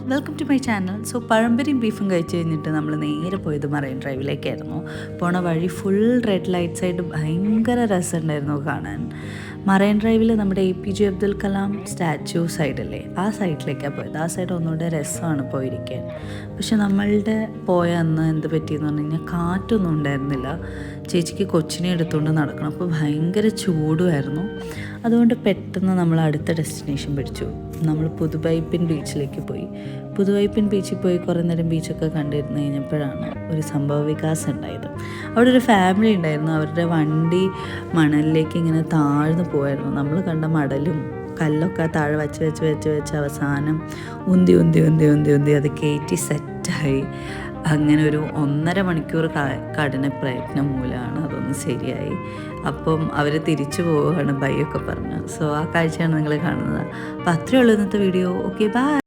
Welcome to my channel. So പഴംപരിയും ബീഫും കഴിച്ച് കഴിഞ്ഞിട്ട് നമ്മൾ നേരെ പോയത് മറൈൻ ഡ്രൈവിലേക്കായിരുന്നു. പോണ വഴി ഫുൾ റെഡ് ലൈറ്റ്സ് ആയിട്ട് ഭയങ്കര രസമുണ്ടായിരുന്നു കാണാൻ. മറൈൻ ഡ്രൈവിൽ നമ്മുടെ APJ അബ്ദുൽ കലാം സ്റ്റാച്യു സൈഡല്ലേ, ആ സൈഡിലേക്കാണ് പോയത്. ആ സൈഡ് ഒന്നുകൂടെ രസമാണ് പോയിരിക്കാൻ. പക്ഷെ നമ്മളുടെ പോയ അന്ന് എന്ത് പറ്റിയെന്ന് പറഞ്ഞു കഴിഞ്ഞാൽ കാറ്റൊന്നും ഉണ്ടായിരുന്നില്ല. ചേച്ചിക്ക് കൊച്ചിനെ എടുത്തുകൊണ്ട് നടക്കണം, അപ്പോൾ ഭയങ്കര ചൂടുമായിരുന്നു. അതുകൊണ്ട് പെട്ടെന്ന് നമ്മൾ അടുത്ത ഡെസ്റ്റിനേഷൻ പിടിച്ചു. നമ്മൾ പുതുവൈപ്പിൻ ബീച്ചിലേക്ക് പോയി. പുതുവൈപ്പിൻ ബീച്ചിൽ പോയി കുറേ നേരം ബീച്ചൊക്കെ കണ്ടിരുന്ന് കഴിഞ്ഞപ്പോഴാണ് ഒരു സംഭവ വികാസം ഉണ്ടായത്. അവിടെ ഒരു ഫാമിലി ഉണ്ടായിരുന്നു. അവരുടെ വണ്ടി മണലിലേക്ക് ഇങ്ങനെ താഴ്ന്നു പോയായിരുന്നു. നമ്മൾ കണ്ട മടലും കല്ലൊക്കെ താഴെ വെച്ച് അവസാനം ഉന്തി അത് കയറ്റി സെറ്റായി. അങ്ങനെ ഒരു 1.5 മണിക്കൂർ കഠിന പ്രയത്നം മൂലമാണ് അതൊന്ന് ശരിയായി. അപ്പം അവർ തിരിച്ചു പോവുകയാണ് ബൈ ഒക്കെ പറഞ്ഞു. സോ ആ കാഴ്ചയാണ് നിങ്ങൾ കാണുന്നത്. അപ്പോൾ അത്രയേ ഉള്ളൂ ഇന്നത്തെ വീഡിയോ. Okay, by.